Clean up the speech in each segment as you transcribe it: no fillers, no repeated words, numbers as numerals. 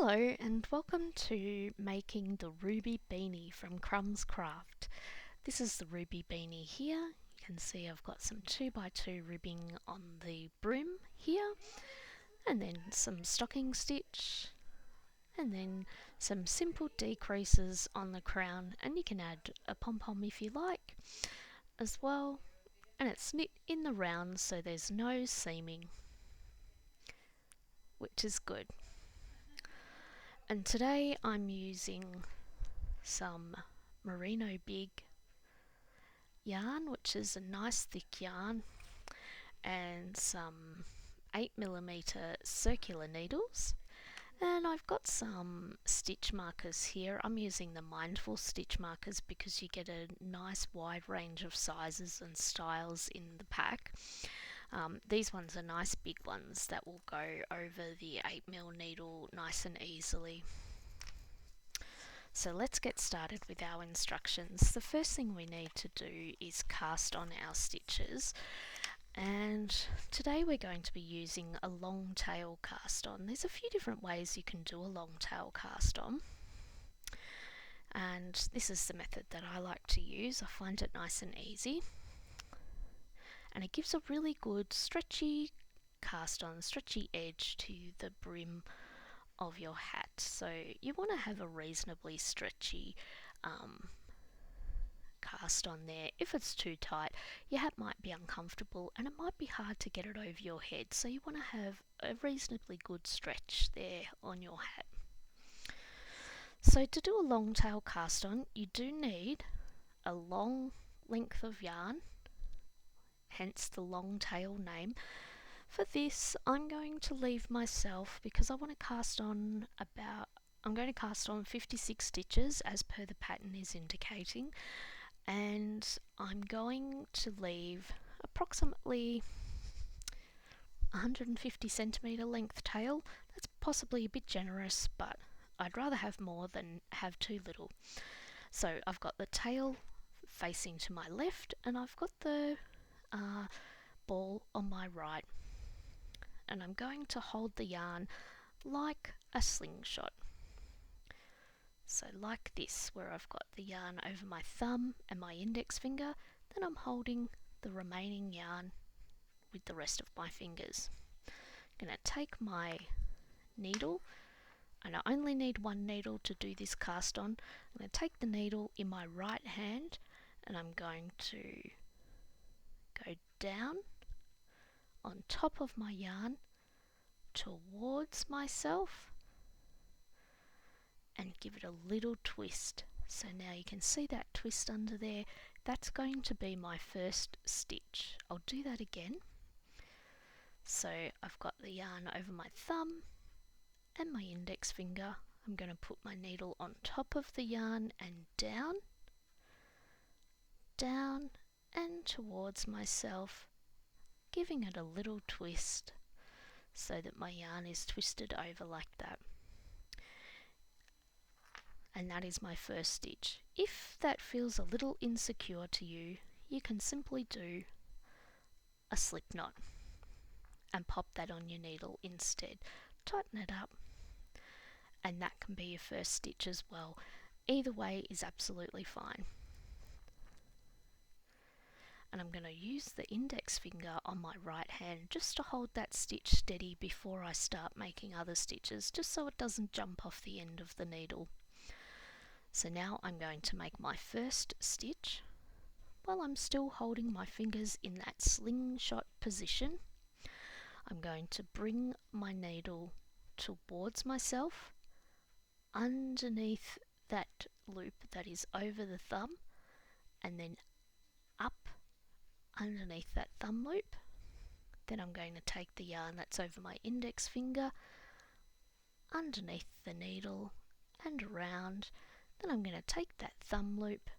Hello and welcome to making the Ruby Beanie from Crumbz Craft. This is the Ruby Beanie here. You can see I've got some 2x2 ribbing on the brim here, and then some stocking stitch, and then some simple decreases on the crown, and you can add a pom-pom if you like as well, and it's knit in the round so there's no seaming, which is good. And today I'm using some merino big yarn, which is a nice thick yarn, and some 8mm circular needles, and I've got some stitch markers here. I'm using the Mindful stitch markers because you get a nice wide range of sizes and styles in the pack. These ones are nice big ones that will go over the 8mm needle nice and easily. So let's get started with our instructions. The first thing we need to do is cast on our stitches, and today we're going to be using a long tail cast on. There's a few different ways you can do a long tail cast on, and this is the method that I like to use. I find it nice and easy, and it gives a really good stretchy cast on, stretchy edge to the brim of your hat. So you want to have a reasonably stretchy cast on there. If it's too tight, your hat might be uncomfortable and it might be hard to get it over your head, so you want to have a reasonably good stretch there on your hat. So to do a long tail cast on, you do need a long length of yarn, hence the long tail name. For this, I'm going to leave myself, because I want to cast on I'm going to cast on 56 stitches as per the pattern is indicating, and I'm going to leave approximately 150 centimetre length tail. That's possibly a bit generous, but I'd rather have more than have too little. So I've got the tail facing to my left, and I've got the ball on my right. And I'm going to hold the yarn like a slingshot. So like this, where I've got the yarn over my thumb and my index finger, then I'm holding the remaining yarn with the rest of my fingers. I'm going to take my needle, and I only need one needle to do this cast on. I'm going to take the needle in my right hand, and I'm going to go down on top of my yarn towards myself and give it a little twist. So now you can see that twist under there. That's going to be my first stitch. I'll do that again. So I've got the yarn over my thumb and my index finger. I'm going to put my needle on top of the yarn and down, down and towards myself, giving it a little twist so that my yarn is twisted over like that. And that is my first stitch. If that feels a little insecure to you, you can simply do a slip knot and pop that on your needle instead. Tighten it up, and that can be your first stitch as well. Either way is absolutely fine. And I'm going to use the index finger on my right hand just to hold that stitch steady before I start making other stitches, just so it doesn't jump off the end of the needle. So now I'm going to make my first stitch while I'm still holding my fingers in that slingshot position. I'm going to bring my needle towards myself, underneath that loop that is over the thumb, and then up underneath that thumb loop. Then I'm going to take the yarn that's over my index finger, underneath the needle and around. Then I'm going to take that thumb loop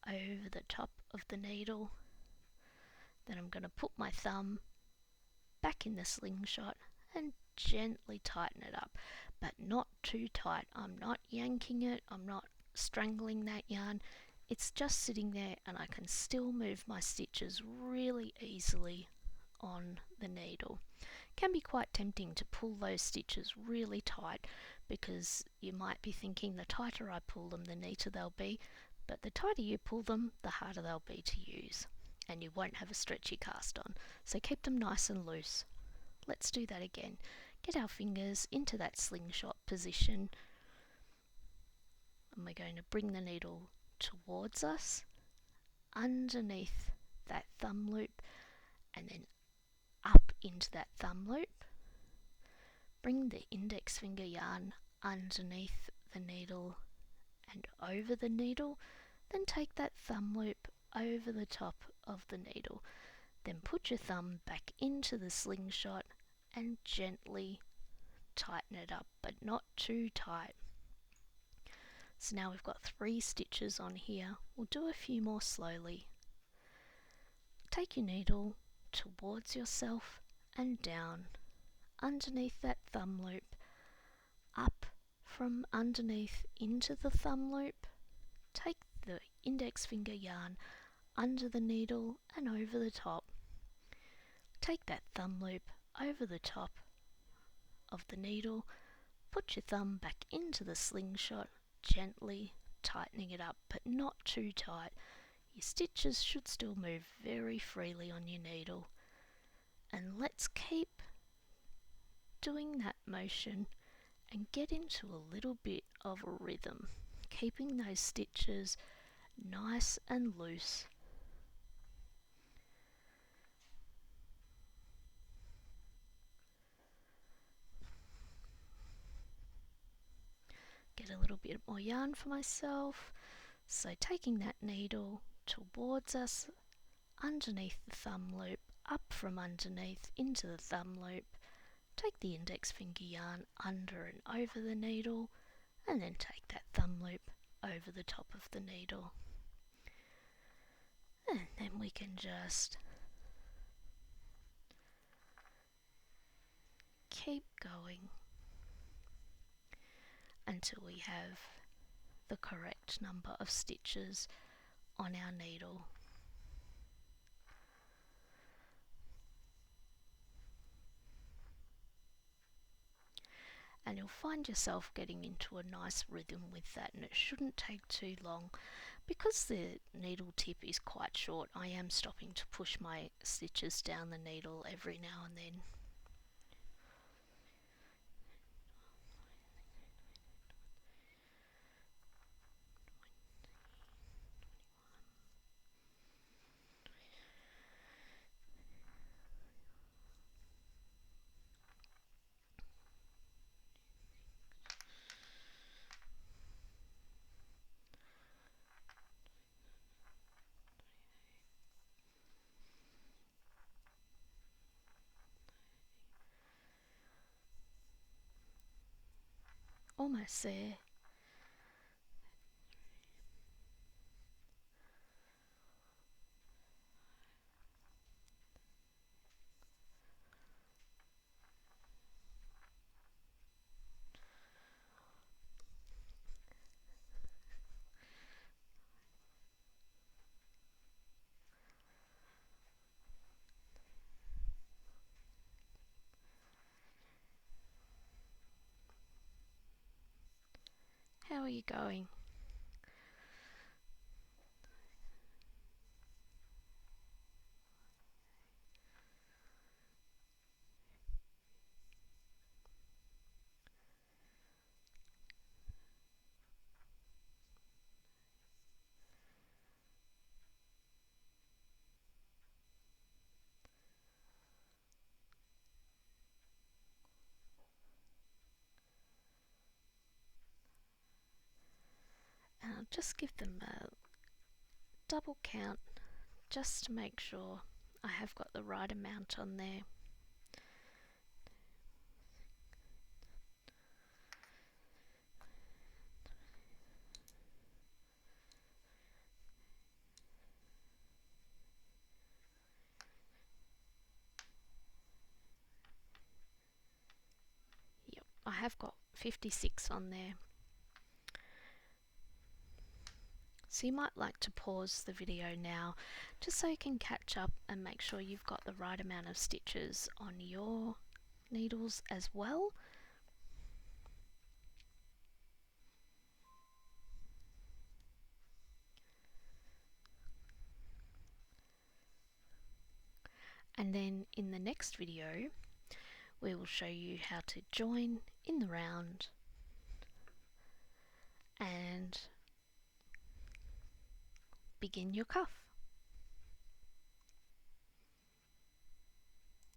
over the top of the needle. Then I'm going to put my thumb back in the slingshot and gently tighten it up, but not too tight. I'm not yanking it, I'm not strangling that yarn. It's just sitting there, and I can still move my stitches really easily on the needle. can be quite tempting to pull those stitches really tight, because you might be thinking the tighter I pull them, the neater they'll be, but the tighter you pull them, the harder they'll be to use, and you won't have a stretchy cast on. So keep them nice and loose. Let's do that again. Get our fingers into that slingshot position, and we're going to bring the needle towards us, underneath that thumb loop, and then up into that thumb loop. Bring the index finger yarn underneath the needle and over the needle, then take that thumb loop over the top of the needle. Then put your thumb back into the slingshot and gently tighten it up, but not too tight. So now we've got 3 stitches on here. We'll do a few more slowly. Take your needle towards yourself and down, underneath that thumb loop, up from underneath into the thumb loop. Take the index finger yarn under the needle and over the top. Take that thumb loop over the top of the needle, put your thumb back into the slingshot, gently tightening it up, but not too tight. Your stitches should still move very freely on your needle. And let's keep doing that motion and get into a little bit of a rhythm, keeping those stitches nice and loose. Get a little bit more yarn for myself. So taking that needle towards us, underneath the thumb loop, up from underneath into the thumb loop, take the index finger yarn under and over the needle, and then take that thumb loop over the top of the needle. And then we can just keep going until we have the correct number of stitches on our needle. And you'll find yourself getting into a nice rhythm with that, and it shouldn't take too long. Because the needle tip is quite short, I am stopping to push my stitches down the needle every now and then. Almost there. How are you going? And I'll just give them a double count just to make sure I have got the right amount on there. Yep, I have got 56 on there. So you might like to pause the video now just so you can catch up and make sure you've got the right amount of stitches on your needles as well. And then in the next video we will show you how to join in the round and begin your cuff.